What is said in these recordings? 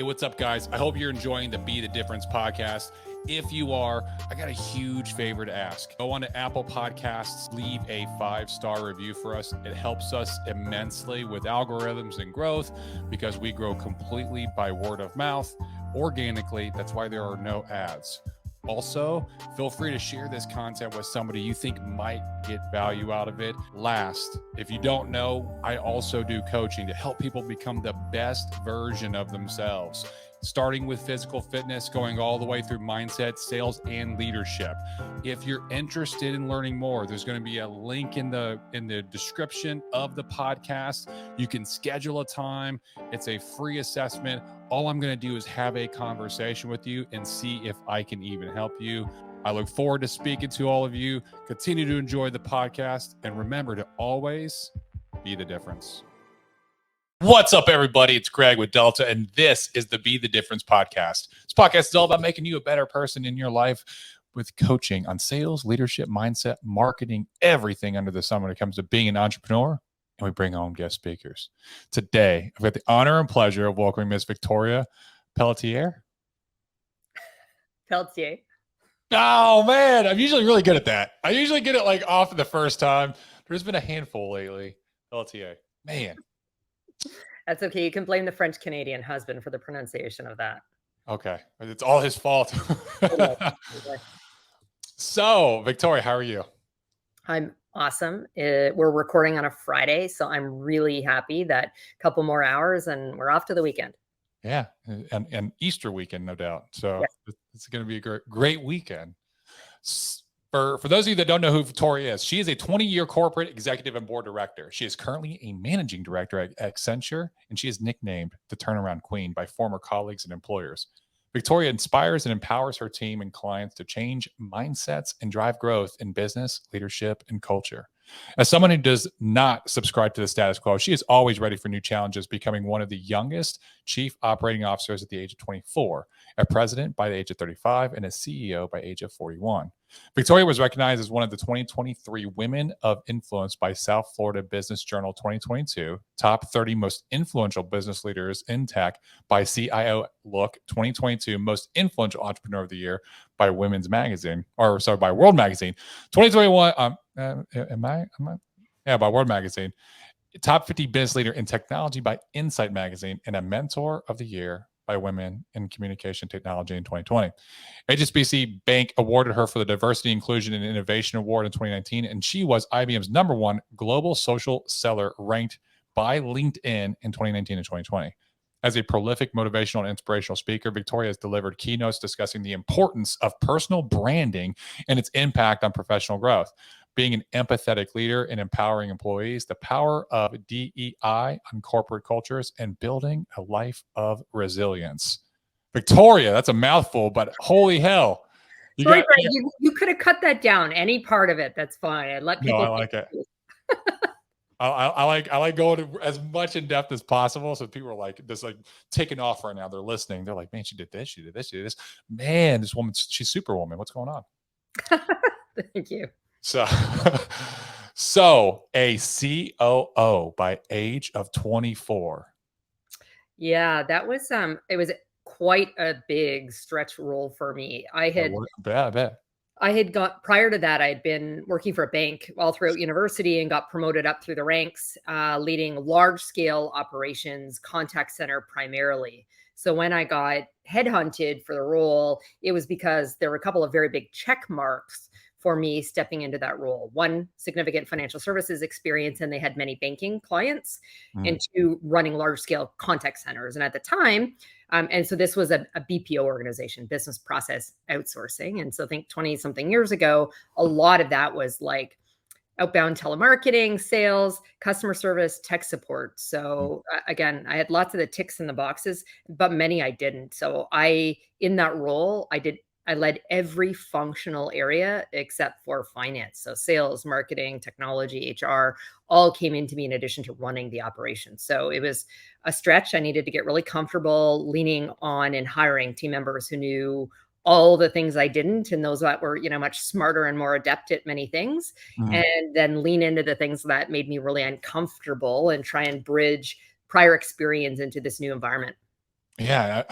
Hey, what's up, guys? I hope you're enjoying the Be the Difference podcast. If you are, I got a huge favor to ask. Go on to Apple Podcasts, leave a 5-star review for us. It helps us immensely with algorithms and growth because we grow completely by word of mouth, organically. That's why there are no ads. Also, feel free to share this content with somebody you think might get value out of it. Last, if you don't know, I also do coaching to help people become the best version of themselves, starting with physical fitness, going all the way through mindset, sales, and leadership. If you're interested in learning more, there's going to be a link in the description of the podcast. You can schedule a time. It's a free assessment. All I'm going to do is have a conversation with you and see if I can even help you. I look forward to speaking to all of you. Continue to enjoy the podcast, and remember to always be the difference. What's up, everybody? It's Greg with Delta, and this is the Be the Difference podcast. This podcast is all about making you a better person in your life with coaching on sales, leadership, mindset, marketing, everything under the sun when it comes to being an entrepreneur. And we bring home guest speakers. Today, I've got the honor and pleasure of welcoming Miss Victoria Pelletier. Pelletier. Oh, man. I'm usually really good at that. I usually get it like off the first time. There's been a handful lately. Pelletier. Man. That's okay. You can blame the French-Canadian husband for the pronunciation of that. Okay. It's all his fault. So, Victoria, how are you? I'm awesome. We're recording on a Friday, so I'm really happy that a couple more hours and we're off to the weekend. Yeah. And Easter weekend, no doubt. So yes. It's going to be a great weekend. For those of you that don't know who Victoria is, she is a 20-year corporate executive and board director. She is currently a managing director at Accenture, and she is nicknamed the Turnaround Queen by former colleagues and employers. Victoria inspires and empowers her team and clients to change mindsets and drive growth in business, leadership, and culture. As someone who does not subscribe to the status quo, she is always ready for new challenges, becoming one of the youngest chief operating officers at the age of 24, a president by the age of 35, and a CEO by age of 41. Victoria was recognized as one of the 2023 Women of Influence by South Florida Business Journal 2022, top 30 most influential business leaders in tech by CIO Look 2022, most influential entrepreneur of the year by Women's Magazine, by World Magazine 2021. By World Magazine, top 50 business leader in technology by Insight Magazine, and a mentor of the year by Women in Communication Technology in 2020. HSBC Bank awarded her for the Diversity, Inclusion, and Innovation Award in 2019, and she was IBM's #1 global social seller ranked by LinkedIn in 2019 and 2020. As a prolific motivational and inspirational speaker, Victoria has delivered keynotes discussing the importance of personal branding and its impact on professional growth, being an empathetic leader and empowering employees, the power of DEI on corporate cultures, and building a life of resilience. Victoria, that's a mouthful, but holy hell. You could have cut that down. Any part of it, that's fine. And let people. No, I like it. I like going as much in depth as possible. So people are like just like taking off right now. They're listening. They're like, man, she did this, she did this, she did this. Man, this woman, she's Superwoman. What's going on? Thank you. So a COO by age of 24. Yeah, that was it was quite a big stretch role for me. I had got, prior to that, I had been working for a bank all throughout university and got promoted up through the ranks, leading large scale operations, contact center primarily. So when I got headhunted for the role, it was because there were a couple of very big check marks for me stepping into that role. One, significant financial services experience, and they had many banking clients, and two, running large scale contact centers. And at the time, and so this was a BPO organization, business process outsourcing. And so I think 20 something years ago, a lot of that was like outbound telemarketing, sales, customer service, tech support. So again, I had lots of the ticks in the boxes, but many I didn't. So in that role, I led every functional area except for finance. So sales, marketing, technology, HR, all came into me in addition to running the operation. So it was a stretch. I needed to get really comfortable leaning on and hiring team members who knew all the things I didn't, and those that were, much smarter and more adept at many things, and then lean into the things that made me really uncomfortable and try and bridge prior experience into this new environment. Yeah,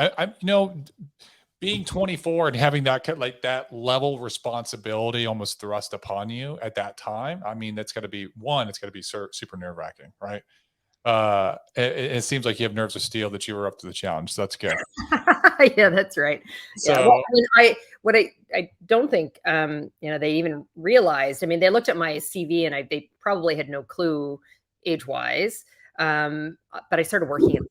being 24 and having that level responsibility almost thrust upon you at that time. I mean, that's got to be one. It's got to be super nerve wracking, right? It seems like you have nerves of steel that you were up to the challenge. So that's good. Yeah, that's right. Yeah. Well, So I mean, I don't think, they even realized, I mean, they looked at my CV and they probably had no clue age wise. But I started working at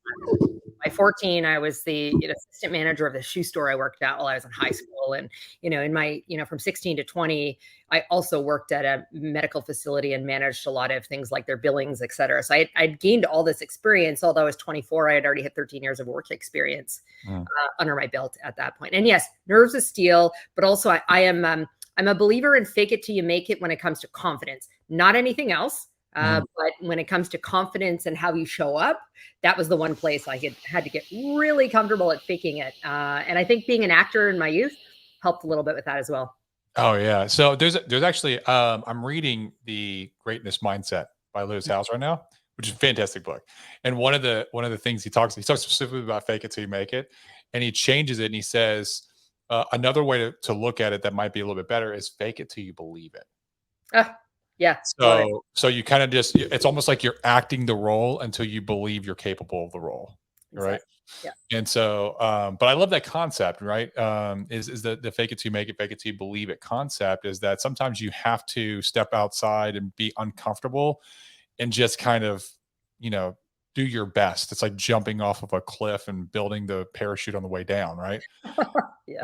by 14, I was the assistant manager of the shoe store I worked at while I was in high school. And, in my, from 16 to 20, I also worked at a medical facility and managed a lot of things like their billings, et cetera. So I'd gained all this experience. Although I was 24, I had already had 13 years of work experience under my belt at that point. And yes, nerves of steel, but also I'm a believer in fake it till you make it when it comes to confidence, not anything else. But when it comes to confidence and how you show up, that was the one place I had to get really comfortable at faking it. And I think being an actor in my youth helped a little bit with that as well. Oh yeah. So there's actually I'm reading The Greatness Mindset by Lewis Howes right now, which is a fantastic book. And one of the things he talks specifically about fake it till you make it, and he changes it and he says another way to look at it that might be a little bit better is fake it till you believe it. Yeah, love it. So you kind of it's almost like you're acting the role until you believe you're capable of the role. Exactly. Right. Yeah. And so, but I love that concept, right? Is the fake it till you make it, fake it till you believe it concept is that sometimes you have to step outside and be uncomfortable and just kind of, do your best. It's like jumping off of a cliff and building the parachute on the way down, right? Yeah.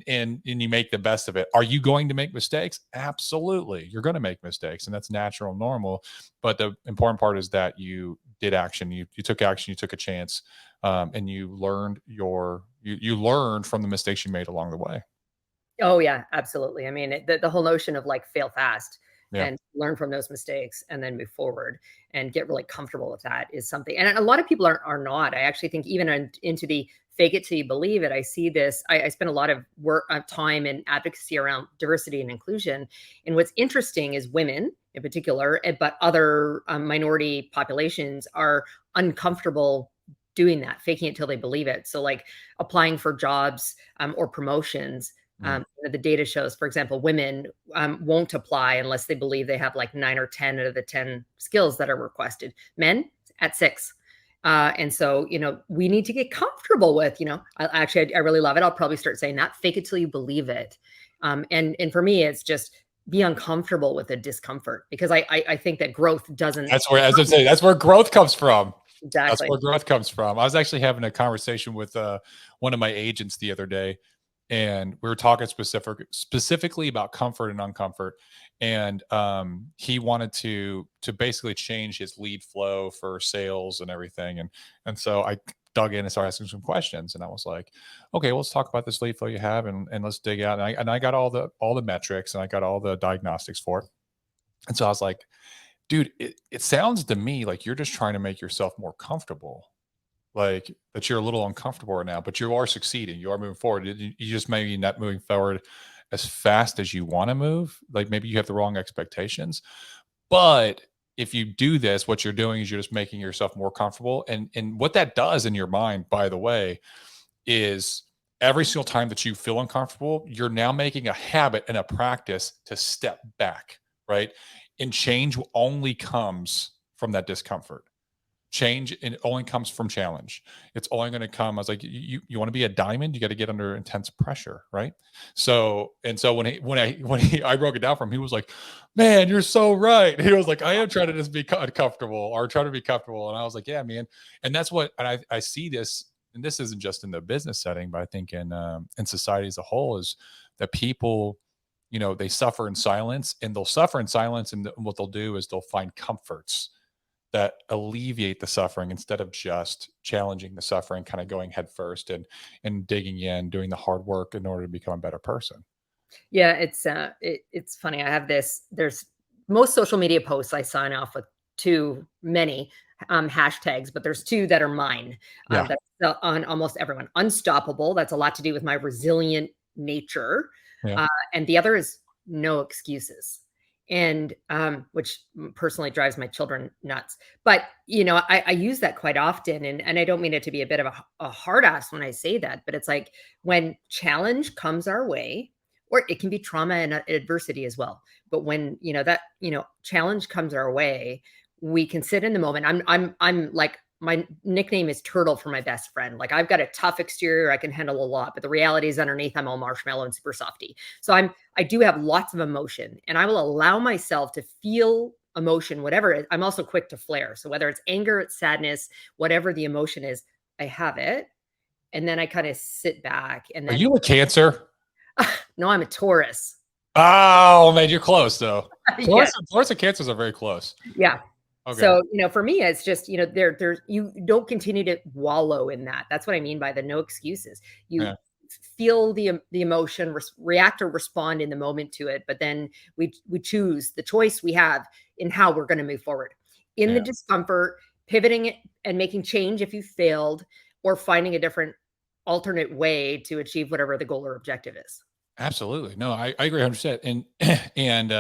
And you make the best of it. Are you going to make mistakes? Absolutely. You're going to make mistakes, and that's natural and normal. But the important part is that you did action. You took action, you took a chance, and you learned you learned from the mistakes you made along the way. Oh yeah, absolutely. I mean, the whole notion of like fail fast Yeah. and learn from those mistakes and then move forward and get really comfortable with that is something. And a lot of people are not. I actually think even into the fake it till you believe it. I see this. I spend a lot of time and advocacy around diversity and inclusion. And what's interesting is women in particular, but other minority populations are uncomfortable doing that, faking it till they believe it. So like applying for jobs or promotions. The data shows, for example, women won't apply unless they believe they have like 9 or 10 out of the 10 skills that are requested. Men at 6. And so, we need to get comfortable with, I really love it. I'll probably start saying that. Fake it till you believe it. And for me, it's just be uncomfortable with the discomfort, because I think that growth doesn't. That's where, as I say, that's where growth comes from. Exactly. That's where growth comes from. I was actually having a conversation with one of my agents the other day, and we were talking specifically about comfort and uncomfort. And he wanted to basically change his lead flow for sales and everything. And so I dug in and started asking some questions. And I was like, okay, well, let's talk about this lead flow you have, and let's dig out. And I got all the metrics, and I got all the diagnostics for it. And so I was like, dude, it sounds to me like you're just trying to make yourself more comfortable, like that you're a little uncomfortable right now, but you are succeeding. You are moving forward. You just maybe not moving forward as fast as you want to move. Like maybe you have the wrong expectations. But if you do this, what you're doing is you're just making yourself more comfortable. And what that does in your mind, by the way, is every single time that you feel uncomfortable, you're now making a habit and a practice to step back, right? And change only comes from that discomfort. Change, and it only comes from challenge. It's only going to come. I was like, you want to be a diamond, you got to get under intense pressure, right? So I broke it down from him, he was like, man, you're so right. He was like, I am trying to just be comfortable, or try to be comfortable. And I was like, yeah, man. And that's what, and I see this, and this isn't just in the business setting, but I think in society as a whole, is that people, they suffer in silence, and they'll suffer in silence, and what they'll do is they'll find comforts that alleviate the suffering instead of just challenging the suffering, kind of going head first and digging in, doing the hard work in order to become a better person. Yeah, it's funny. I have there's most social media posts I sign off with too many hashtags, but there's two that are mine. Yeah. That's on almost everyone. Unstoppable. That's a lot to do with my resilient nature. Yeah. And the other is no excuses. and which personally drives my children nuts. But I use that quite often, and I don't mean it to be a bit of a hard ass when I say that, but it's like when challenge comes our way, or it can be trauma and adversity as well. But when that challenge comes our way, we can sit in the moment. I'm like, my nickname is Turtle for my best friend. Like, I've got a tough exterior, I can handle a lot, but the reality is underneath I'm all marshmallow and super softy. So I do have lots of emotion, and I will allow myself to feel emotion, whatever it is. I'm also quick to flare. So whether it's anger, it's sadness, whatever the emotion is, I have it. And then I kind of sit back and then. Are you a Cancer? No, I'm a Taurus. Oh man, you're close though. Yeah. Taurus and Cancers are very close. Yeah. Okay. So, for me, it's just, there's you don't continue to wallow in that. That's what I mean by the no excuses. You feel the emotion, react or respond in the moment to it, but then we choose the choice we have in how we're going to move forward. In the discomfort, pivoting it and making change if you failed, or finding a different alternate way to achieve whatever the goal or objective is. Absolutely. No, I agree 100%. And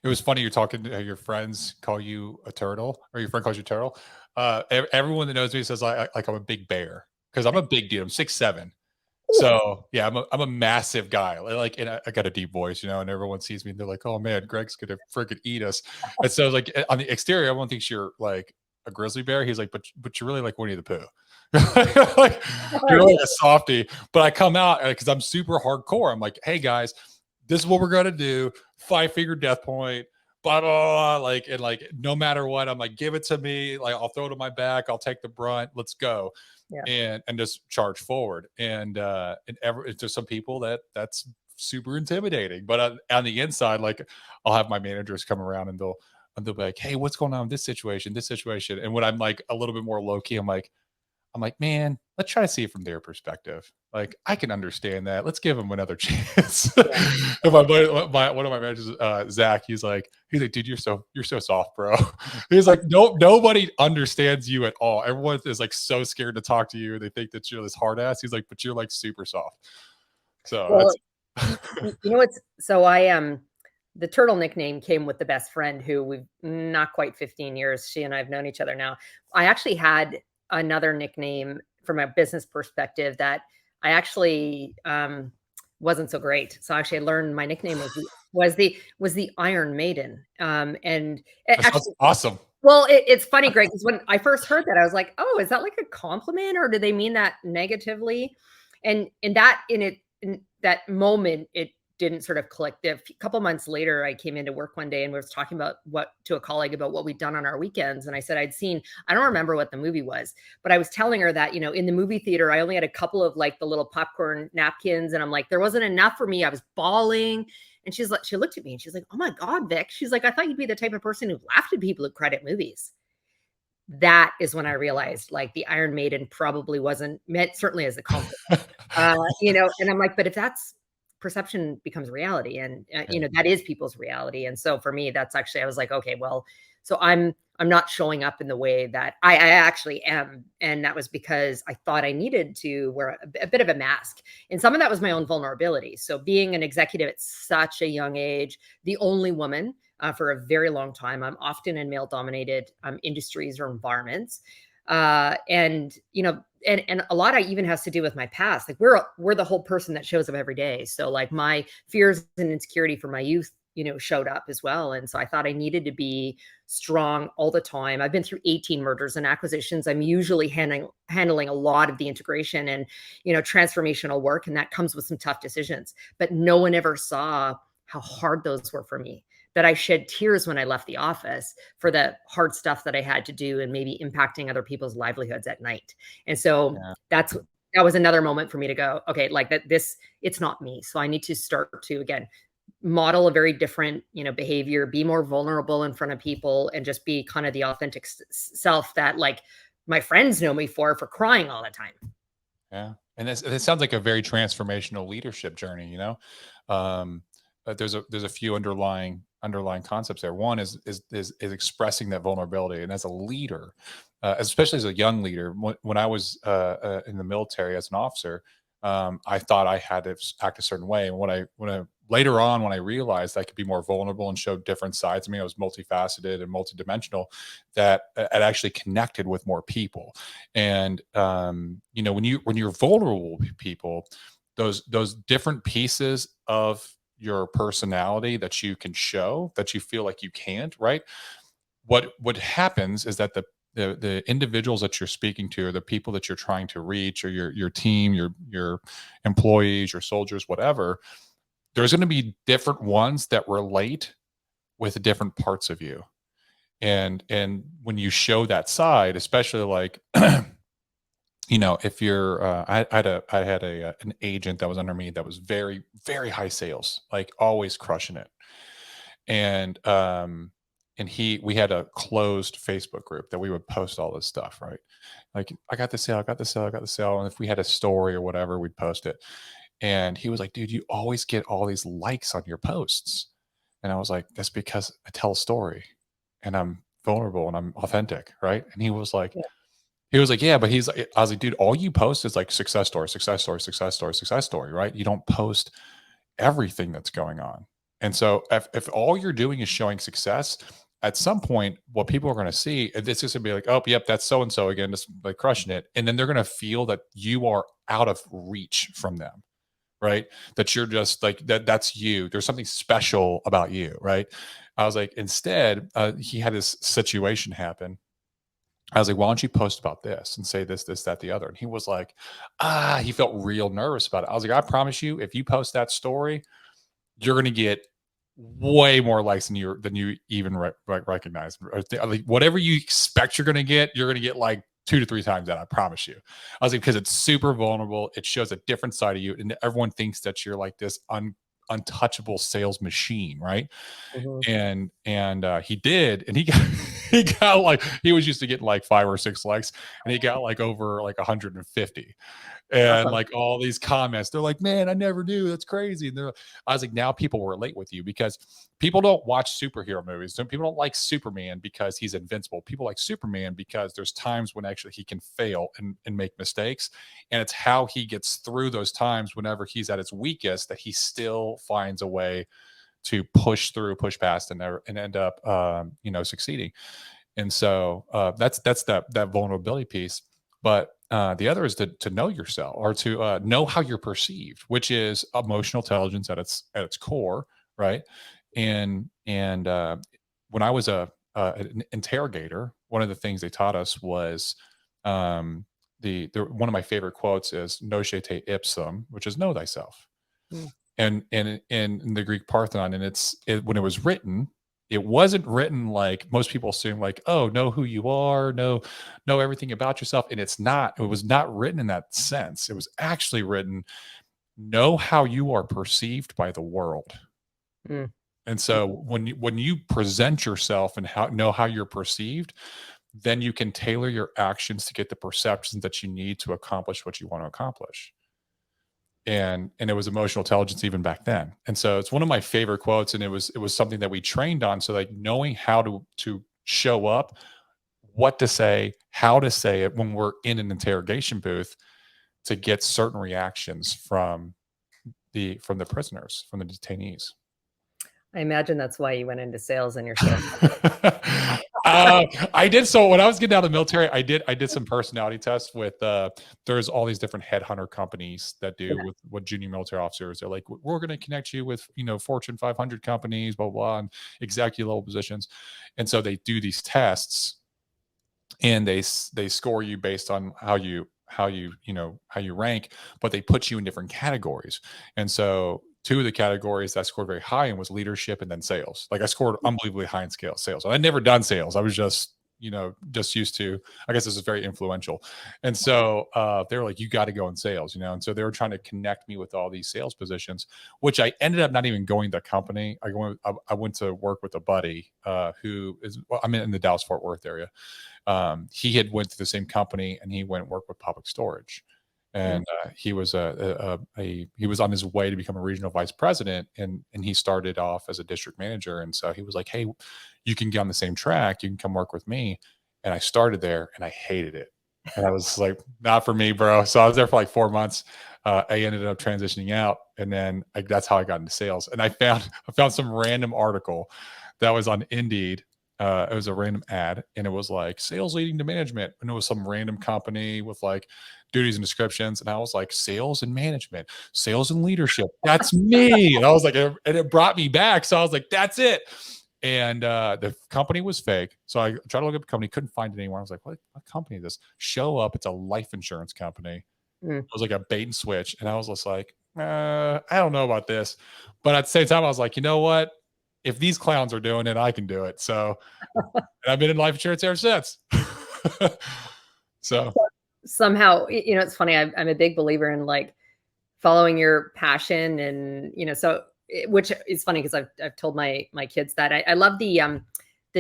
it was funny you're talking to your friends call you a turtle, or your friend calls you turtle. Everyone that knows me says like I'm a big bear, because I'm a big dude. I'm 6'7". So yeah, I'm a massive guy. Like, and I got a deep voice, and everyone sees me and they're like, "Oh man, Greg's gonna freaking eat us." And so like on the exterior, everyone thinks you're like a grizzly bear. He's like, but you're really like Winnie the Pooh. Like, you're like a softie. But I come out because I'm super hardcore. I'm like, hey guys, this is what we're gonna do. 5-finger death point. Blah, blah, blah, like, and like, no matter what, I'm like, give it to me. Like, I'll throw it on my back. I'll take the brunt. Let's go. And just charge forward. And there's some people that's super intimidating, but on the inside, like, I'll have my managers come around and they'll be like, hey, what's going on in this situation? And when I'm like a little bit more low key, I'm like, man, let's try to see it from their perspective. Like, I can understand that. Let's give them another chance. And one of my managers, Zach, he's like, dude, you're so soft, bro. He's like, nobody understands you at all. Everyone is like so scared to talk to you. They think that you're this hard ass. He's like, but you're like super soft. So the turtle nickname came with the best friend who we've not quite 15 years. She and I have known each other now. I actually had another nickname from a business perspective that I actually wasn't so great. So actually I learned my nickname was the Iron Maiden. And that's awesome. Well, it's funny, Greg, because when I first heard that, I was like, oh, is that like a compliment, or do they mean that negatively? And in that moment, it didn't sort of click. A couple months later, I came into work one day and we was talking to a colleague about what we'd done on our weekends. And I said, I don't remember what the movie was, but I was telling her that, in the movie theater, I only had a couple of like the little popcorn napkins. And I'm like, there wasn't enough for me. I was bawling. And she looked at me and she's like, oh my God, Vic. She's like, I thought you'd be the type of person who laughed at people who credit movies. That is when I realized, like, the Iron Maiden probably wasn't meant certainly as a compliment. And I'm like, but if that's perception becomes reality, and that is people's reality. And so for me, that's actually, I was like, okay, well, so I'm not showing up in the way that I actually am. And that was because I thought I needed to wear a bit of a mask. And some of that was my own vulnerability. So being an executive at such a young age, the only woman for a very long time, I'm often in male dominated industries or environments. And a lot of even has to do with my past. Like, we're the whole person that shows up every day. So like my fears and insecurity from my youth, showed up as well. And so I thought I needed to be strong all the time. I've been through 18 mergers and acquisitions. I'm usually handling a lot of the integration and, transformational work. And that comes with some tough decisions, but no one ever saw how hard those were for me, that I shed tears when I left the office for the hard stuff that I had to do and maybe impacting other people's livelihoods at night. And so that was another moment for me to go, okay, like it's not me. So I need to start to, again, model a very different, behavior, be more vulnerable in front of people, and just be kind of the authentic self that, like, my friends know me for crying all the time. Yeah. And it sounds like a very transformational leadership journey, there's a few underlying concepts there. One is expressing that vulnerability. And as a leader, especially as a young leader, when I was in the military as an officer, I thought I had to act a certain way. And when I later on, when I realized I could be more vulnerable and show different sides of me, I was multifaceted and multidimensional, that it actually connected with more people. And you know, when you're vulnerable with people, those different pieces of your personality that you can show that you feel like you can't, right? What happens is that the individuals that you're speaking to, or the people that you're trying to reach, or your team, your employees, your soldiers, whatever, there's going to be different ones that relate with different parts of you. And when you show that side, especially like you know, if you're I had an agent that was under me that was very, very high sales, like always crushing it. And we had a closed Facebook group that we would post all this stuff, right? Like, I got the sale, I got the sale, I got the sale. And if we had a story or whatever, we'd post it. And he was like, dude, you always get all these likes on your posts. And I was like, that's because I tell a story and I'm vulnerable and I'm authentic, right? And he was like, yeah, but I was like, dude, all you post is like success story, success story, success story, success story, right? You don't post everything that's going on. And so if all you're doing is showing success, at some point, what people are going to see, it's just going to be like, oh, yep, that's so and so again, just like crushing it. And then they're going to feel that you are out of reach from them, right? That you're just like that's you. There's something special about you, right? I was like, instead, he had this situation happen. I was like, why don't you post about this and say this, this, that, the other? And he was like, he felt real nervous about it. I was like, I promise you, if you post that story, you're going to get way more likes than you even recognize. Like, whatever you expect you're going to get like 2 to 3 times that. I promise you. I was like, because it's super vulnerable. It shows a different side of you, and everyone thinks that you're like this untouchable sales machine, right? Mhm. And he did, and he got he got like, he was used to getting like 5 or 6 likes, and he got like over like 150. And Awesome. like all these comments, they're like, man, I never knew, that's crazy. And I was like, now people relate with you, because people don't watch superhero movies. People don't like Superman because he's invincible. People like Superman because there's times when actually he can fail and make mistakes, and it's how he gets through those times whenever he's at his weakest that he still finds a way to push through, push past, and end up you know, succeeding. And so that's that vulnerability piece. But the other is to know yourself, or to know how you're perceived, which is emotional intelligence at its core, right? And when I was an interrogator, one of the things they taught us was um, the one of my favorite quotes is "Nocete ipsum," which is know thyself. Mm. And in the Greek Parthenon, and when it was written, it wasn't written like most people assume, like, oh, know who you are, know everything about yourself. And it was not written in that sense. It was actually written, know how you are perceived by the world. Mm. And so when you present yourself and know how you're perceived, then you can tailor your actions to get the perceptions that you need to accomplish what you want to accomplish. And it was emotional intelligence even back then. And so it's one of my favorite quotes, and it was something that we trained on. So like knowing how to show up, what to say, how to say it when we're in an interrogation booth, to get certain reactions from the prisoners, from the detainees. I imagine that's why you went into sales and you're so I did. So when I was getting out of the military, I did some personality tests with there's all these different headhunter companies that yeah. do with what junior military officers. They're like, we're going to connect you with, you know, Fortune 500 companies, blah, blah, blah, and executive level positions. And so they do these tests, and they score you based on how you rank, but they put you in different categories. And so two of the categories that I scored very high in was leadership and then sales. Like I scored unbelievably high in sales. I'd never done sales. I was just, you know, just used to, I guess this is very influential. And so they were like, you got to go in sales, you know? And so they were trying to connect me with all these sales positions, which I ended up not even going to the company. I went to work with a buddy who is, well, I'm in the Dallas Fort Worth area. He had went to the same company, and he went and worked with public storage. Mm. And he was he was on his way to become a regional vice president, and he started off as a district manager. And so he was like, hey, you can get on the same track, you can come work with me. And I started there, and I hated it. And I was like, not for me, bro. So I was there for like 4 months. I ended up transitioning out, and then that's how I got into sales. And I found some random article that was on Indeed. It was a random ad, and it was like sales leading to management, and it was some random company with like duties and descriptions. And I was like, sales and management, sales and leadership. That's me. And I was like, and it brought me back. So I was like, that's it. And the company was fake. So I tried to look up the company, couldn't find it anywhere. I was like, what company is this? Show up, it's a life insurance company. It was like a bait and switch. And I was just like, I don't know about this. But at the same time, I was like, you know what? If these clowns are doing it, I can do it. So and I've been in life insurance ever since. So somehow, it's funny. I'm a big believer in like following your passion, and which is funny because I've told my kids that I love the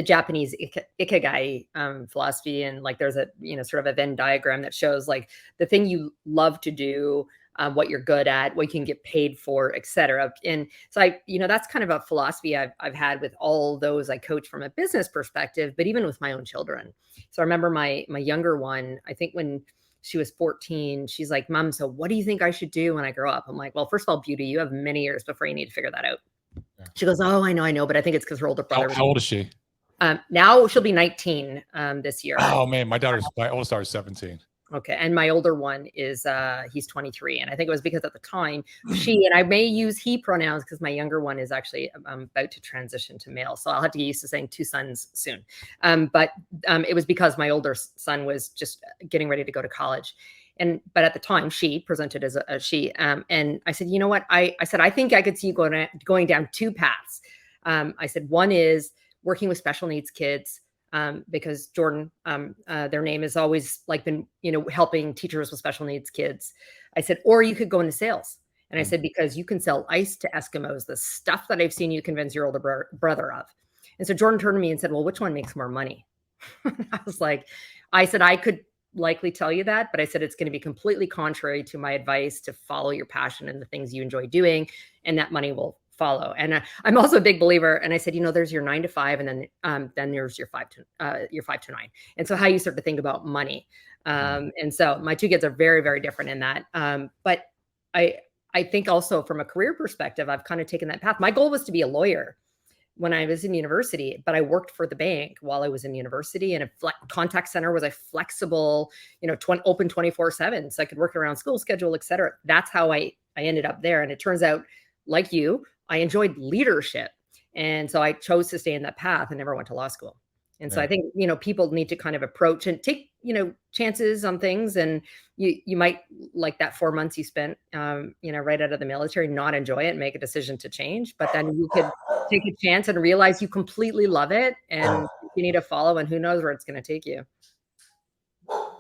Japanese ikigai philosophy, and like there's a sort of a Venn diagram that shows like the thing you love to do, what you're good at, what you can get paid for, etc. And so that's kind of a philosophy I've had with all those I coach from a business perspective, but even with my own children. So I remember my younger one, I think when she was 14, she's like, Mom, so what do you think I should do when I grow up? I'm like, well, first of all, beauty, you have many years before you need to figure that out. Yeah. She goes, oh, I know, but I think it's because her older brother. How old is she? Now she'll be 19 this year. Oh man, my oldest daughter's 17. Okay. And my older one is, he's 23. And I think it was because at the time and I may use he pronouns because my younger one is actually about to transition to male. So I'll have to get used to saying two sons soon. But it was because my older son was just getting ready to go to college. But at the time she presented as a she. And I said, you know what? I said, I think I could see you going down two paths. I said, one is working with special needs kids. Because Jordan, their name has always like been, helping teachers with special needs kids. I said, or you could go into sales. And I said, because you can sell ice to Eskimos, the stuff that I've seen you convince your older brother of. And so Jordan turned to me and said, well, which one makes more money? I said, I could likely tell you that, but I said, it's going to be completely contrary to my advice to follow your passion and the things you enjoy doing. And that money will follow. And I'm also a big believer. And I said, there's your 9 to 5, and then there's your 5 to 9. And so how you start to think about money. And so my two kids are very, very different in that. But I think also from a career perspective, I've kind of taken that path. My goal was to be a lawyer when I was in university, but I worked for the bank while I was in university, and a contact center was a flexible, open 24/7. So I could work around school schedule, et cetera. That's how I ended up there. And it turns out, like you, I enjoyed leadership. And so I chose to stay in that path and never went to law school. And so I think, people need to kind of approach and take, chances on things. And you might, like that 4 months you spent, right out of the military, not enjoy it and make a decision to change. But then you could take a chance and realize you completely love it and you need to follow, and who knows where it's going to take you.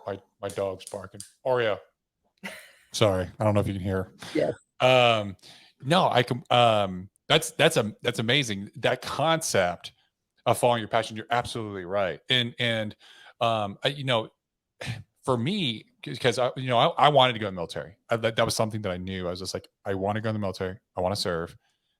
My dog's barking. Oreo. Sorry. I don't know if you can hear. Yes. No, I can. That's amazing. That concept of following your passion. You're absolutely right. And for me, because I wanted to go in the military. That was something that I knew. I was just like, I want to go in the military. I want to serve.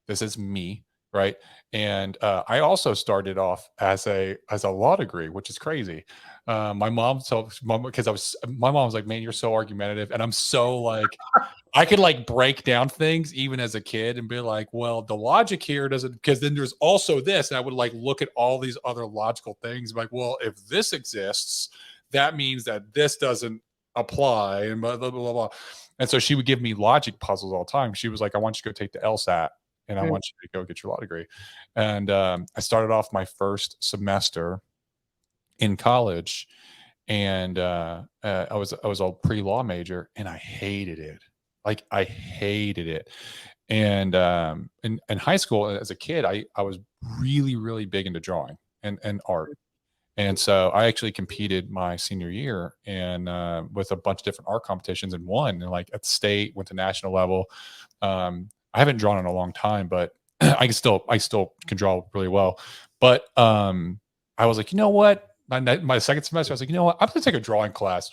This is me, right? And I also started off as a law degree, which is crazy. My mom because my mom was like, man, you're so argumentative, and I'm so like. I could like break down things even as a kid and be like, well, the logic here doesn't, because then there's also this. And I would like look at all these other logical things like, well, if this exists, that means that this doesn't apply and blah, blah, blah, blah. And so she would give me logic puzzles all the time. She was like, I want you to go take the LSAT and I want you to go get your law degree. And I started off my first semester in college, and I was a pre-law major, and I hated it. Like I hated it. And in high school as a kid, I was really, really big into drawing and art. And so I actually competed my senior year and with a bunch of different art competitions and won, and like at state, went to national level. I haven't drawn in a long time, but I still can draw really well. But I was like, you know what? My second semester, I was like, you know what? I'm going to take a drawing class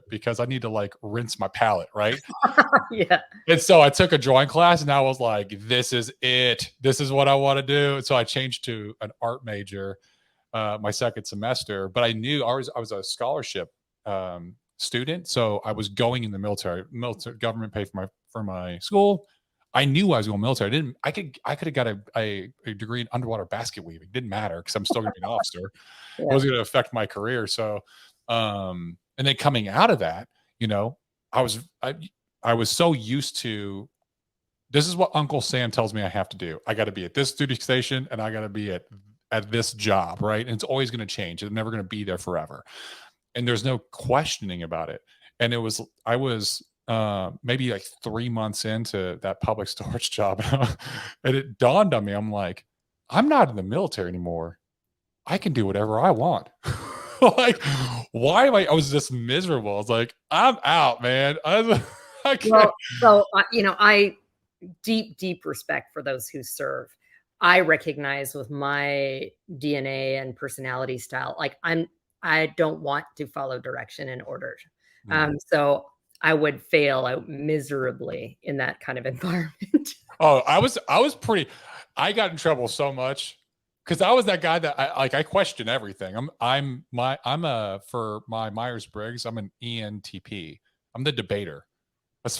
because I need to like rinse my palette, right? Yeah. And so I took a drawing class, and I was like, this is it. This is what I want to do. And so I changed to an art major my second semester, but I knew I was a scholarship student. So I was going in the military. Government paid for my school. I knew I was going military. I could have got a degree in underwater basket weaving. Didn't matter because I'm still going to be an officer. Yeah. It was going to affect my career. So, and then coming out of that, I was so used to, this is what Uncle Sam tells me I have to do. I got to be at this duty station and I got to be at this job, right? And it's always going to change. It's never going to be there forever. And there's no questioning about it. And I was maybe like 3 months into that public storage job. And it dawned on me, I'm like, I'm not in the military anymore. I can do whatever I want. Like, why am I was just miserable. I was like, I'm out, man. I can't. Well, so, I deep respect for those who serve. I recognize with my DNA and personality style, like I don't want to follow direction and orders. So I would fail out miserably in that kind of environment. Oh, I got in trouble so much because I was that guy that I question everything. For my Myers-Briggs, I'm an ENTP. I'm the debater. I'm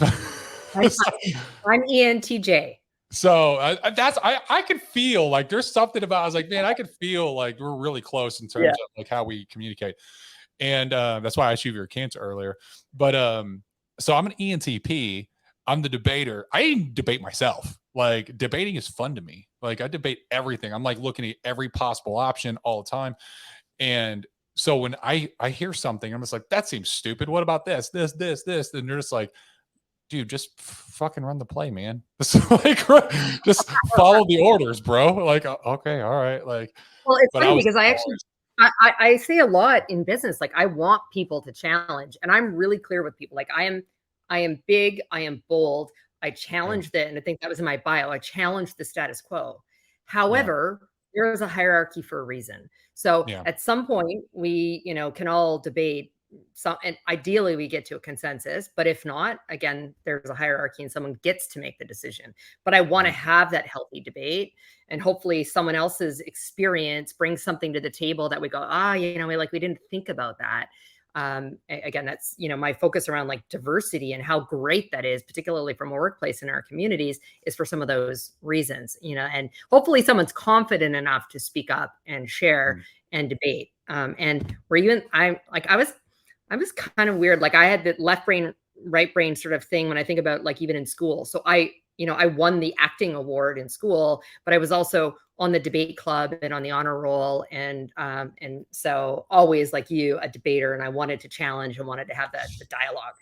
ENTJ. So I could feel like there's something about, I was like, man, I could feel like we're really close in terms of like how we communicate. And that's why I asked you your cancer earlier. But so I'm an ENTP. I'm the debater. I didn't debate myself. Like, debating is fun to me. Like, I debate everything. I'm like looking at every possible option all the time. And so when I hear something, I'm just like, that seems stupid. What about this? And they're just like, dude, just fucking run the play, man. Just follow the orders, bro. Like, okay, all right. Like, well, it's funny because I say a lot in business. Like, I want people to challenge, and I'm really clear with people. Like, I am big, I am bold. I challenged it, and I think that was in my bio. I challenged the status quo. However, there is a hierarchy for a reason. So at some point, we, can all debate. And ideally we get to a consensus, but if not, again, there's a hierarchy and someone gets to make the decision. But I want to have that healthy debate, and hopefully someone else's experience brings something to the table that we go, we didn't think about that. Again, that's, my focus around like diversity and how great that is, particularly from a workplace in our communities, is for some of those reasons, and hopefully someone's confident enough to speak up and share and debate. And I was kind of weird. Like, I had the left brain, right brain sort of thing when I think about, like, even in school. So I won the acting award in school, but I was also on the debate club and on the honor roll. And so always, like you, a debater, and I wanted to challenge and wanted to have the dialogue.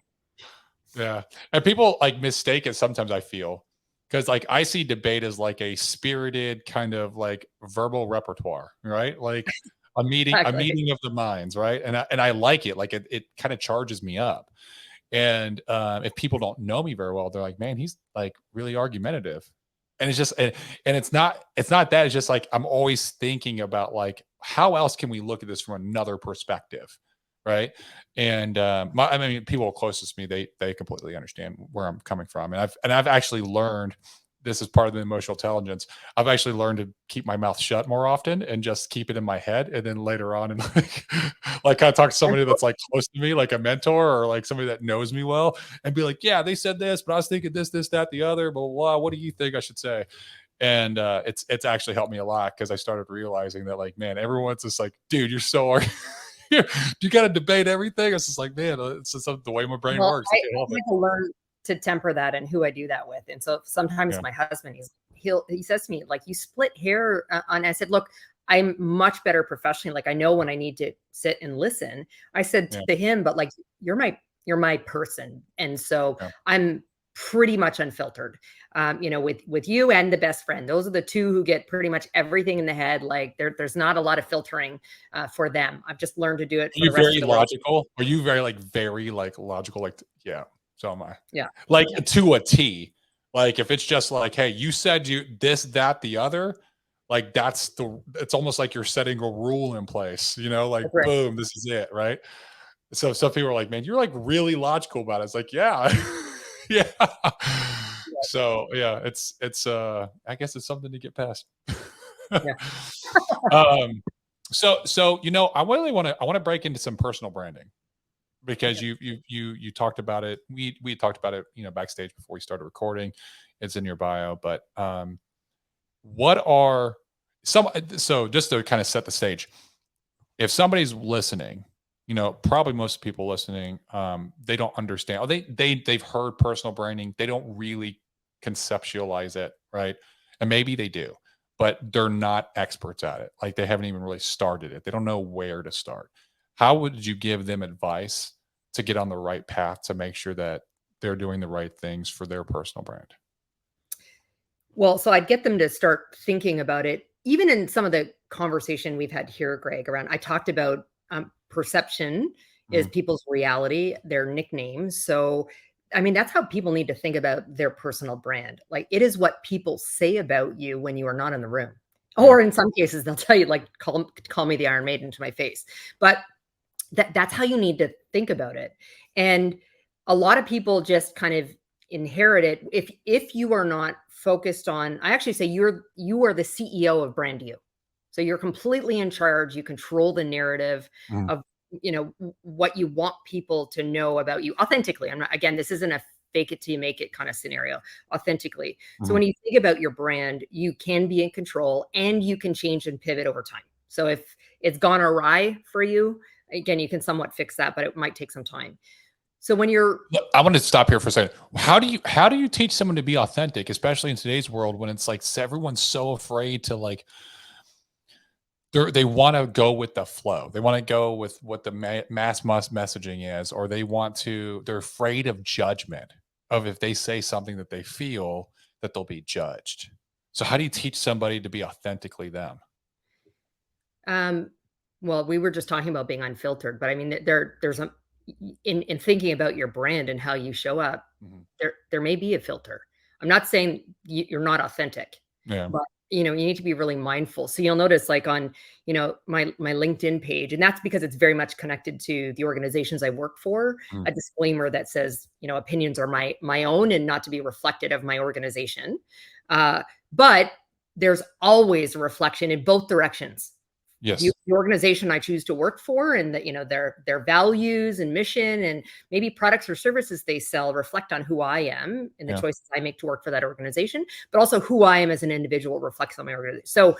Yeah. And people like mistake it sometimes, I feel, because like I see debate as like a spirited kind of like verbal repertoire, right? Like, a meeting of the minds, right? And I like it. Like, it kind of charges me up. And if people don't know me very well, they're like, man, he's like really argumentative. And it's just, and it's not that. It's just like, I'm always thinking about like, how else can we look at this from another perspective, right? And people closest to me, they completely understand where I'm coming from. And I've actually learned, this is part of the emotional intelligence, I've actually learned to keep my mouth shut more often and just keep it in my head. And then later on, and like I talk to somebody that's like close to me, like a mentor or like somebody that knows me well, and be like, yeah, they said this, but I was thinking this, that, the other, blah, blah, blah. What do you think I should say? And it's actually helped me a lot, because I started realizing that, like, man, everyone's just like, dude, you're so you got to debate everything. It's just like, man, it's just the way my brain works. I have to learn to temper that and who I do that with. And so sometimes my husband, he says to me, like, you split hair on. I said, look, I'm much better professionally. Like, I know when I need to sit and listen. I said to him, but like, you're my person. And so I'm pretty much unfiltered, with you and the best friend. Those are the two who get pretty much everything in the head. Like, there's not a lot of filtering for them. I've just learned to do it. Are you very logical? Are you very logical? Like, yeah. So am I. Yeah. Like, to a T. Like, if it's just like, hey, you said you this, that, the other, like, it's almost like you're setting a rule in place, like, boom, this is it, right? So some people are like, man, you're like really logical about it. It's like, yeah. Yeah. So yeah, it's I guess it's something to get past. So I want to break into some personal branding, because you talked about it. We talked about it, backstage before we started recording. It's in your bio, but what are so just to kind of set the stage, if somebody's listening, probably most people listening, they don't understand. Or they've heard personal branding. They don't really conceptualize it, right? And maybe they do, but they're not experts at it. Like they haven't even really started it. They don't know where to start. How would you give them advice to get on the right path to make sure that they're doing the right things for their personal brand? Well, so I'd get them to start thinking about it. Even in some of the conversation we've had here, Greg, around, I talked about perception is people's reality, their nicknames. So, I mean, that's how people need to think about their personal brand. Like, it is what people say about you when you are not in the room. Or in some cases, they'll tell you, like, call me the Iron Maiden to my face. But that's how you need to think about it. And a lot of people just kind of inherit it. If you are not focused on, I actually say you are the CEO of brand you. So you're completely in charge. You control the narrative of what you want people to know about you authentically. I'm not, again, this isn't a fake it till you make it kind of scenario, authentically. So when you think about your brand, you can be in control and you can change and pivot over time. So if it's gone awry for you, again, you can somewhat fix that, but it might take some time. So when you're, I want to stop here for a second. How do you teach someone to be authentic, especially in today's world when it's like everyone's so afraid to like, they want to go with the flow. They want to go with what the mass messaging is, or they're afraid of judgment, of if they say something that they feel that they'll be judged. So how do you teach somebody to be authentically them? Well, we were just talking about being unfiltered, but I mean, there's in thinking about your brand and how you show up, there may be a filter. I'm not saying you're not authentic, but you need to be really mindful. So you'll notice, like on my LinkedIn page, and that's because it's very much connected to the organizations I work for. A disclaimer that says opinions are my own and not to be reflected of my organization. But there's always a reflection in both directions. Yes. The organization I choose to work for, and that their values and mission and maybe products or services they sell reflect on who I am and the choices I make to work for that organization, but also who I am as an individual reflects on my organization. So,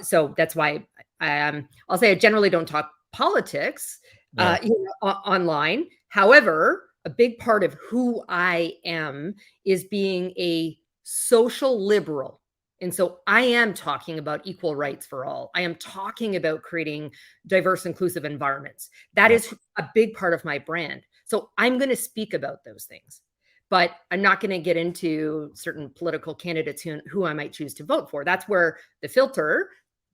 so that's why I'll say I generally don't talk politics online. However, a big part of who I am is being a social liberal. And so I am talking about equal rights for all. I am talking about creating diverse, inclusive environments. That is a big part of my brand. So I'm going to speak about those things, but I'm not going to get into certain political candidates who I might choose to vote for. That's where the filter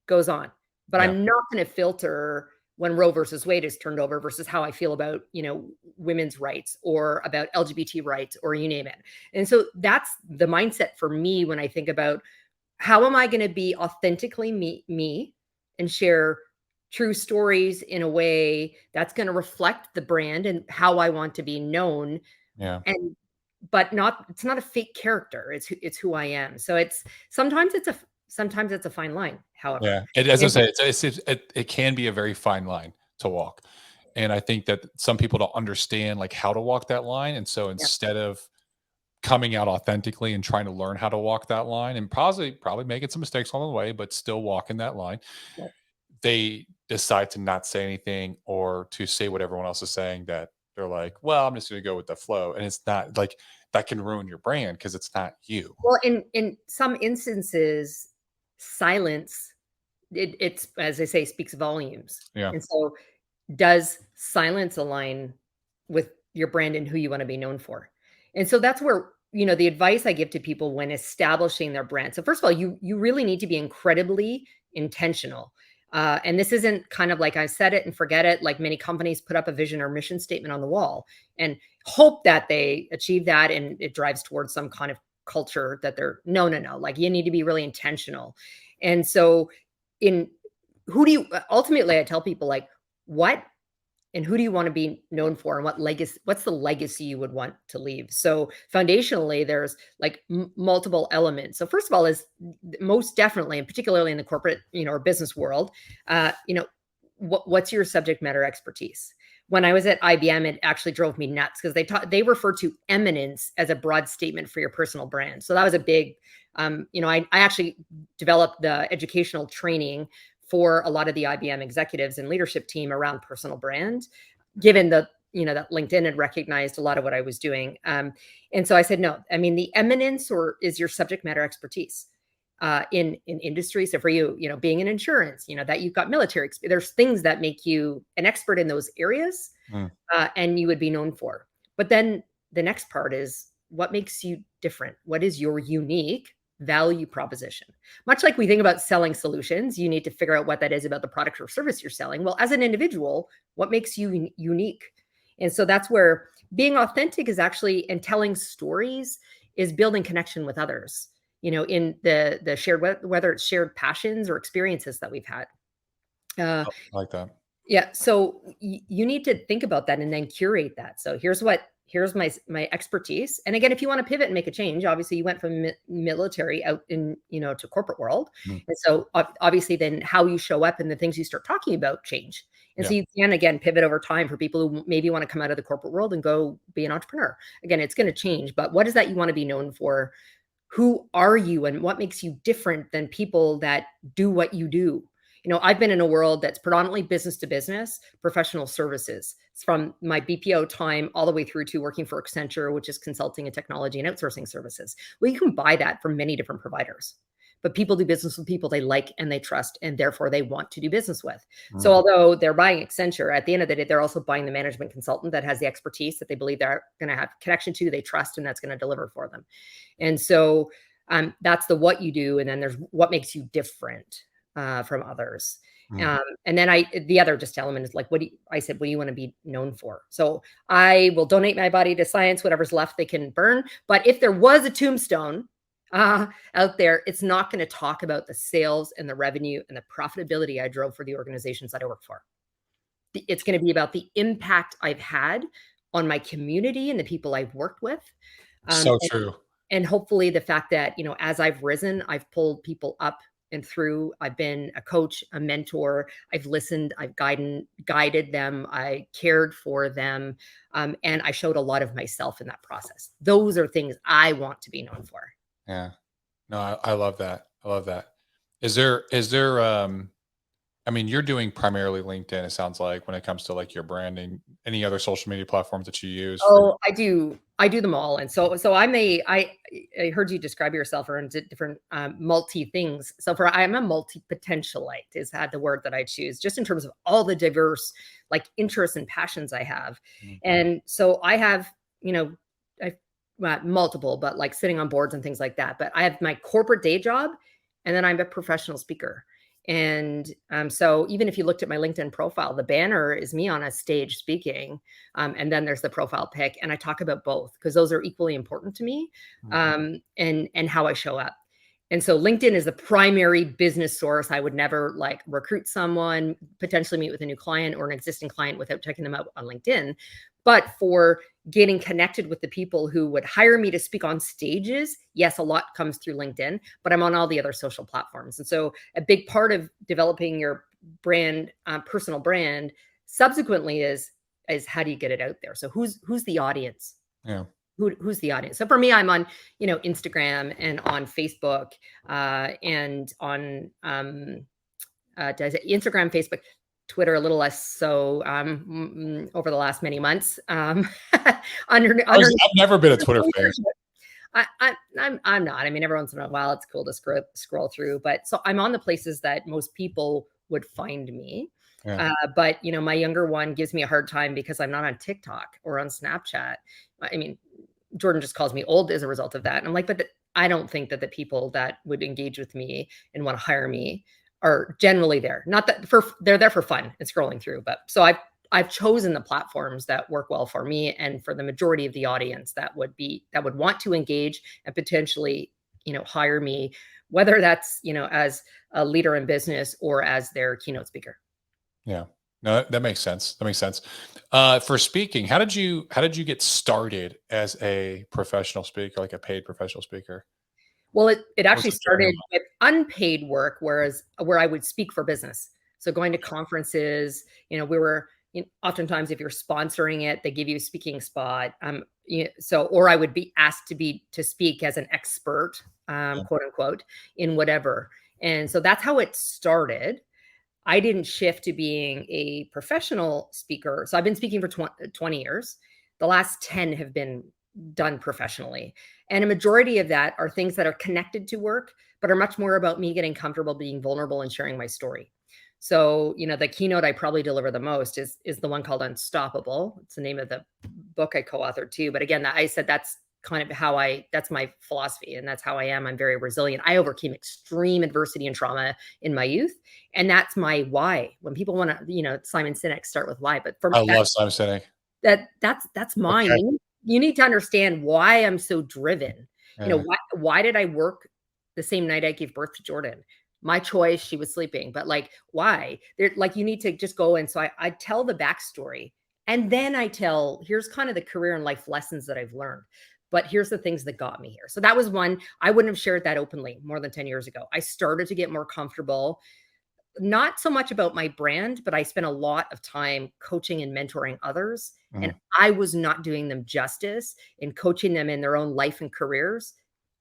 goes on. But I'm not going to filter when Roe versus Wade is turned over versus how I feel about, women's rights or about LGBT rights or you name it. And so that's the mindset for me when I think about how am I going to be authentically me and share true stories in a way that's going to reflect the brand and how I want to be known. Yeah. But it's not a fake character. It's who I am. So sometimes it's a fine line. However, as I say, it can be a very fine line to walk. And I think that some people don't understand like how to walk that line. And so instead of coming out authentically and trying to learn how to walk that line and probably making some mistakes along the way, but still walking that line, they decide to not say anything or to say what everyone else is saying, that they're like, well, I'm just going to go with the flow. And it's not like that can ruin your brand because it's not you. Well, in some instances, silence, it's, as I say, speaks volumes. Yeah. And so does silence align with your brand and who you want to be known for? And so that's where, the advice I give to people when establishing their brand. So first of all, you really need to be incredibly intentional. And this isn't kind of like I said it and forget it. Like many companies put up a vision or mission statement on the wall and hope that they achieve that. And it drives towards some kind of culture that they're no. Like you need to be really intentional. And so ultimately I tell people like, what and who do you want to be known for, and what's the legacy you would want to leave? So foundationally, there's like multiple elements. So first of all is most definitely, and particularly in the corporate, or business world, what's your subject matter expertise? when I was at IBM, it actually drove me nuts because they refer to eminence as a broad statement for your personal brand. So that was a big, I actually developed the educational training for a lot of the IBM executives and leadership team around personal brand, given that LinkedIn had recognized a lot of what I was doing. And so I said, no, I mean, the eminence is your subject matter expertise in industry. So for you, being in insurance, that you've got military experience, there's things that make you an expert in those areas, and you would be known for. But then the next part is what makes you different? What is your unique value proposition? Much like we think about selling solutions, you need to figure out what that is about the product or service you're selling. Well, as an individual, what makes you unique? And so that's where being authentic is actually, and telling stories is building connection with others, in the shared, whether it's shared passions or experiences that we've had. I like that. Yeah. So you need to think about that and then curate that. So here's my expertise. And again, if you want to pivot and make a change, obviously you went from military out in, to corporate world. And so obviously then how you show up and the things you start talking about change. And so you can, again, pivot over time for people who maybe want to come out of the corporate world and go be an entrepreneur. Again, it's going to change, but what is that you want to be known for? Who are you and what makes you different than people that do what you do? I've been in a world that's predominantly business to business, professional services. It's from my BPO time all the way through to working for Accenture, which is consulting and technology and outsourcing services. Well, you can buy that from many different providers, but people do business with people they like and they trust, and therefore they want to do business with. So although they're buying Accenture, at the end of the day, they're also buying the management consultant that has the expertise that they believe they're going to have connection to, they trust, and that's going to deliver for them. And so that's the what you do. And then there's what makes you different from others. And then the other just element is like, what do you want to be known for? So I will donate my body to science, whatever's left they can burn. But if there was a tombstone out there, it's not going to talk about the sales and the revenue and the profitability I drove for the organizations that I work for. It's going to be about the impact I've had on my community and the people I've worked with. So true. And hopefully the fact that, as I've risen, I've pulled people up and through. I've been a coach, a mentor. I've listened, I've guided them. I cared for them. And I showed a lot of myself in that process. Those are things I want to be known for. Yeah. No, I love that. I love that. Is there, I mean, you're doing primarily LinkedIn, it sounds like, when it comes to like your branding, any other social media platforms that you use? Oh, I do them all. And so I heard you describe yourself around different multi things. So I'm a multi-potentialite is the word that I choose, just in terms of all the diverse like interests and passions I have. And so I have, multiple, but like sitting on boards and things like that. But I have my corporate day job, and then I'm a professional speaker. And so even if you looked at my LinkedIn profile, the banner is me on a stage speaking. And then there's the profile pic. And I talk about both because those are equally important to me, and how I show up. And so LinkedIn is the primary business source. I would never like recruit someone, potentially meet with a new client or an existing client without checking them out on LinkedIn. But for getting connected with the people who would hire me to speak on stages, yes, a lot comes through LinkedIn, but I'm on all the other social platforms. And so a big part of developing your brand, personal brand, subsequently is how do you get it out there? So who's the audience? Yeah. Who's the audience? So for me, I'm on, Instagram and on Facebook, and on Instagram, Facebook, Twitter, a little less so over the last many months. I've never been a Twitter fan. I'm not. I mean, every once in a while, it's cool to scroll through. But so I'm on the places that most people would find me. Yeah. But my younger one gives me a hard time because I'm not on TikTok or on Snapchat. I mean, Jordan just calls me old as a result of that. And I'm like, but I don't think that the people that would engage with me and want to hire me are generally there. Not that they're there for fun and scrolling through, but so I've chosen the platforms that work well for me and for the majority of the audience that would want to engage and potentially, hire me, whether that's, as a leader in business or as their keynote speaker. Yeah. No, that makes sense. That makes sense. For speaking, how did you get started as a professional speaker, like a paid professional speaker? Well, it actually started with unpaid work, where I would speak for business. So going to conferences, we were, oftentimes if you're sponsoring it, they give you a speaking spot. Or I would be asked to speak as an expert, quote unquote, in whatever. And so that's how it started. I didn't shift to being a professional speaker. So I've been speaking for 20 years. The last 10 have been done professionally. And a majority of that are things that are connected to work, but are much more about me getting comfortable being vulnerable and sharing my story. So, the keynote I probably deliver the most is the one called Unstoppable. It's the name of the book I co-authored too. But again, I said that's kind of that's my philosophy, and that's how I am. I'm very resilient. I overcame extreme adversity and trauma in my youth. And that's my why. When people want to, Simon Sinek, start with why. But I love Simon Sinek. That's mine. Okay. You need to understand why I'm so driven. Yeah. Why did I work the same night I gave birth to Jordan? My choice, she was sleeping, but why? You need to just go. And so I tell the backstory, and then I tell, here's kind of the career and life lessons that I've learned, but here's the things that got me here. So that was one. I wouldn't have shared that openly more than 10 years ago. I started to get more comfortable, not so much about my brand, but I spent a lot of time coaching and mentoring others. And I was not doing them justice in coaching them in their own life and careers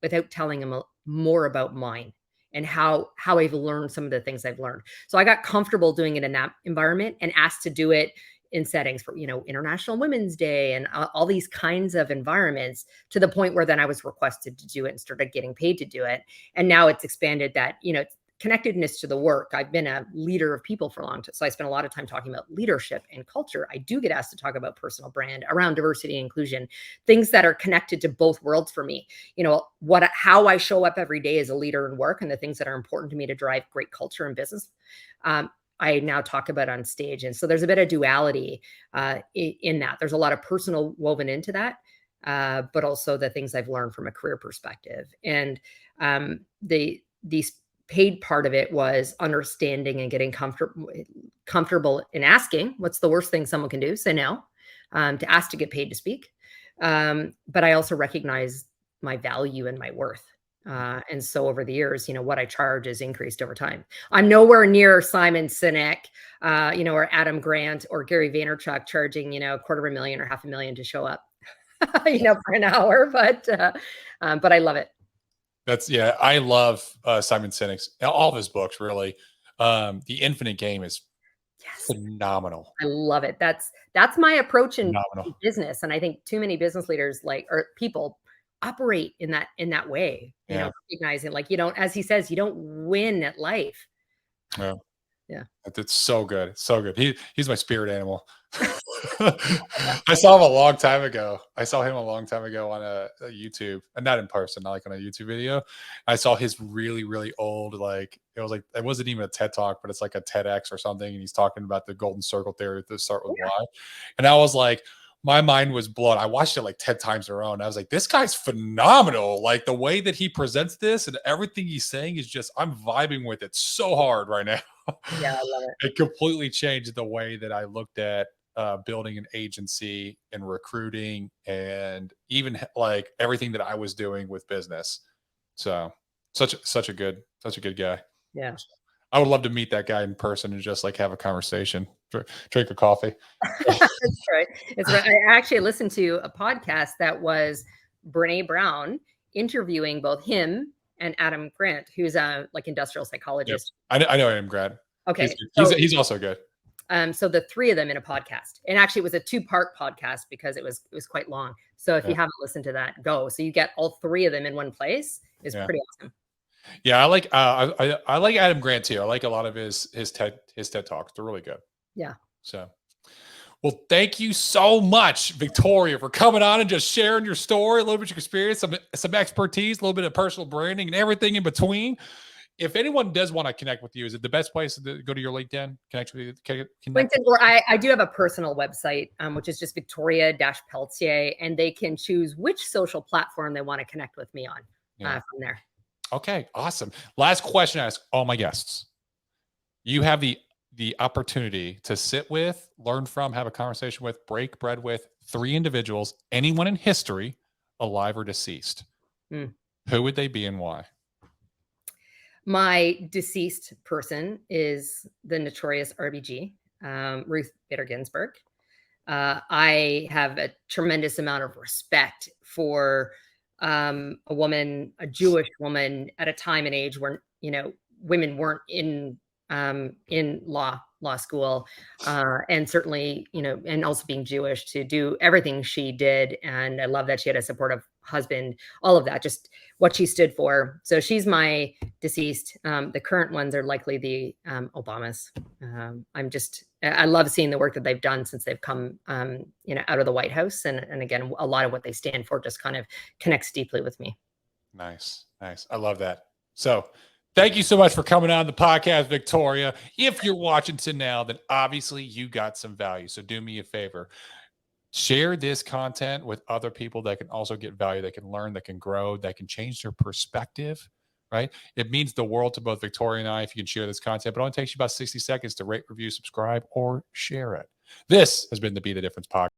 without telling them more about mine and how I've learned some of the things I've learned. So I got comfortable doing it in that environment and asked to do it in settings for, International Women's Day and all these kinds of environments, to the point where then I was requested to do it and started getting paid to do it. And now it's expanded that, connectedness to the work. I've been a leader of people for a long time. So I spend a lot of time talking about leadership and culture. I do get asked to talk about personal brand around diversity and inclusion, things that are connected to both worlds for me. How I show up every day as a leader in work, and the things that are important to me to drive great culture and business. I now talk about on stage. And so there's a bit of duality in that. There's a lot of personal woven into that, but also the things I've learned from a career perspective. And these paid part of it was understanding and getting comfortable in asking, what's the worst thing someone can do? Say no, to ask to get paid to speak. But I also recognize my value and my worth. And so over the years, what I charge has increased over time. I'm nowhere near Simon Sinek, or Adam Grant or Gary Vaynerchuk charging, $250,000 or $500,000 to show up, for an hour, but I love it. I love Simon Sinek's, all of his books, really. The Infinite Game is phenomenal. I love it. That's my approach in business. And I think too many business leaders or people operate in that way, recognizing you don't, as he says, you don't win at life. Yeah. Yeah. It's so good. So good. He's my spirit animal. I saw him a long time ago. On a YouTube, and not in person, not on a YouTube video. I saw his really, really old, it wasn't even a TED Talk, but it's like a TEDx or something. And he's talking about the golden circle theory to start with why. And I was like, my mind was blown. I watched it 10 times in a row, and I was like, this guy's phenomenal. The way that he presents this and everything he's saying is just, I'm vibing with it so hard right now. Yeah, I love it. It completely changed the way that I looked at building an agency and recruiting, and even everything that I was doing with business. So such a good guy. Yeah. I would love to meet that guy in person and just have a conversation, drink a coffee. That's right. It's right. I actually listened to a podcast that was Brene Brown interviewing both him and Adam Grant, who's a industrial psychologist. Yep. I know Adam Grant. Okay. He's also good. So the three of them in a podcast, and actually it was a 2-part podcast because it was quite long. So if you haven't listened to that, go. So you get all three of them in one place. Is pretty awesome. Yeah, I like Adam Grant too. I like a lot of his TED Talks. They're really good. Yeah. So, well, thank you so much, Victoria, for coming on and just sharing your story, a little bit of your experience, some expertise, a little bit of personal branding, and everything in between. If anyone does want to connect with you, is it the best place to go to your LinkedIn? Connect with you? LinkedIn, or I do have a personal website, which is just Victoria-Pelletier, and they can choose which social platform they want to connect with me on from there. Okay, awesome. Last question I ask all my guests. You have the opportunity to sit with, learn from, have a conversation with, break bread with 3 individuals, anyone in history, alive or deceased. Who would they be and why? My deceased person is the notorious RBG, Ruth Bader Ginsburg. I have a tremendous amount of respect for a woman, a Jewish woman, at a time and age where, you know, women weren't in law school, and certainly, you know, and also being Jewish, to do everything she did. And I love that she had a supportive husband, all of that, just what she stood for. So she's my deceased. The current ones are likely the Obamas. I love seeing the work that they've done since they've come, you know, out of the White House. And again, a lot of what they stand for just kind of connects deeply with me. Nice. I love that. So thank you so much for coming on the podcast, Victoria. If you're watching to now, then obviously you got some value. So do me a favor. Share this content with other people that can also get value, that can learn, that can grow, that can change their perspective, right? It means the world to both Victoria and I if you can share this content, but it only takes you about 60 seconds to rate, review, subscribe, or share it. This has been the Be the Difference podcast.